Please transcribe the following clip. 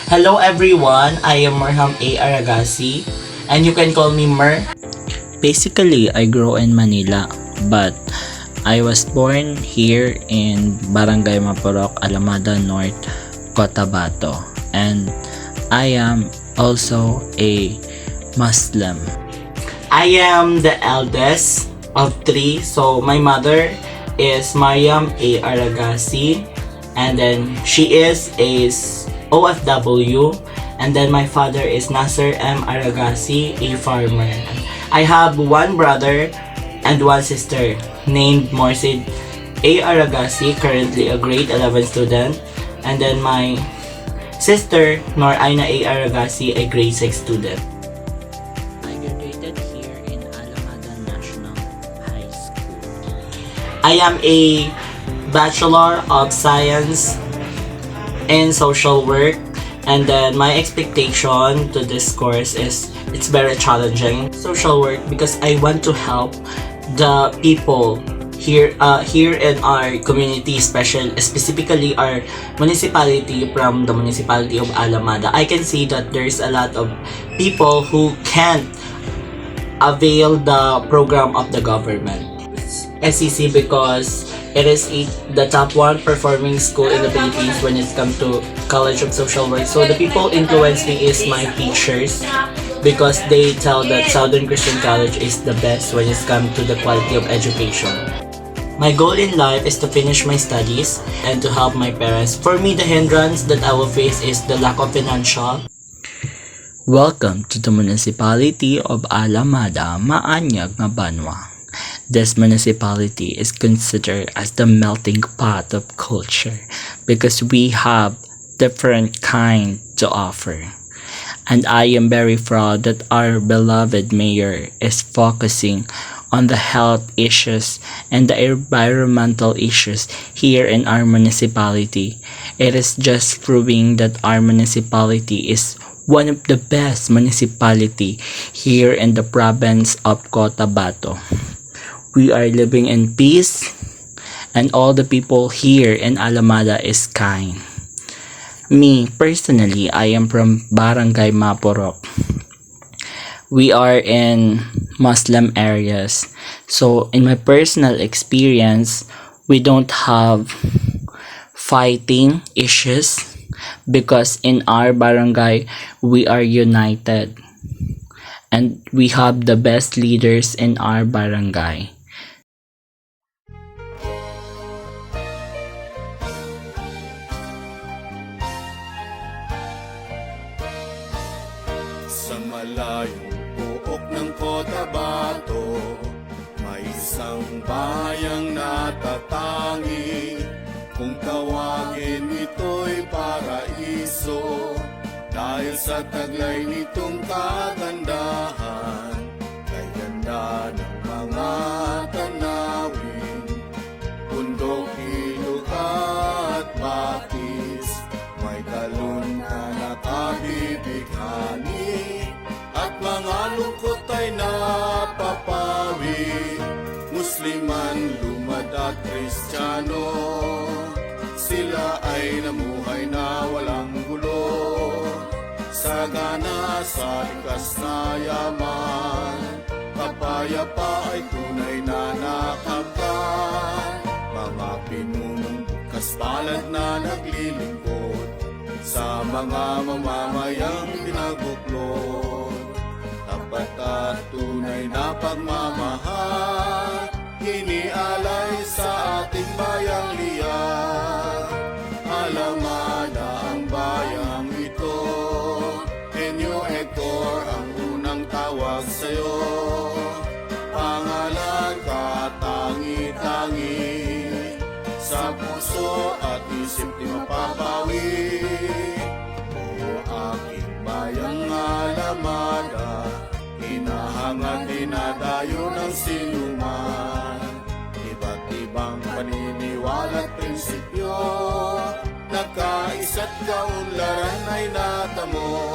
Hello everyone, I am Merham A. Aragasi and you can call me Mer. Basically, I grew in Manila, but I was born here in Barangay Mapurok, Alamada North, Cotabato, and I am also a Muslim. I am the eldest of three, so my mother is Mariam A. Aragasi and then she is a OFW, and then my father is Nasser M. Aragasi, a farmer. I have one brother and one sister named Morsid A. Aragasi, currently a grade 11 student, and then my sister Noraina A. Aragasi, a grade 6 student. I graduated here in Alamada National High School. I am a Bachelor of Science in Social Work, and then my expectation to this course is it's very challenging social work because I want to help the people here in our community, specifically our municipality. From the municipality of Alamada, I can see that there's a lot of people who can't avail the program of the government. SEC because it is the top one performing school in the Philippines when it comes to College of Social Work. So the people influencing is my teachers because they tell that Southern Christian College is the best when it comes to the quality of education. My goal in life is to finish my studies and to help my parents. For me, the hindrance that I will face is the lack of financial. Welcome to the municipality of Alamada, Maanyag nga Banwa. This municipality is considered as the melting pot of culture because we have different kind to offer. And I am very proud that our beloved mayor is focusing on the health issues and the environmental issues here in our municipality. It is just proving that our municipality is one of the best municipality here in the province of Cotabato. We are living in peace, and all the people here in Alamada is kind. Me, personally, I am from Barangay Mapurok. We are in Muslim areas. So, in my personal experience, we don't have fighting issues because in our barangay, we are united. And we have the best leaders in our barangay. Sa malayong buok ng Cotabato, may isang bayang natatangi. Kung tawagin ito'y paraiso, dahil sa taglay nitong kagandahan, kay ganda ng mga tanawin, bundok, ilog at batis, may talon na nakabibighani, at mga lungkot ay napapawi. Musliman, lumad at Kristiyano, sila ay namuhay na walang gulo. Sagana sa likas na yaman, kapayapa ay tunay na nakamtan. Mga pinunong bukas palad na naglilingkod sa mga mamamayang pinaguklod. Tapat at tunay na pagmamahal, inialay sa ating bayang liyan. Alamada ang bayang ito, Enyo Hector ang unang tawag sa'yo. Pangalan ka tangi-tangi, sa puso at isip di mapapawi. O aking bayang Alamada, hinahangad dinadayo ng sinuman. Iba't ibang paniniwala at prinsipyo, nagkaisa't kaunlaran ay natamo.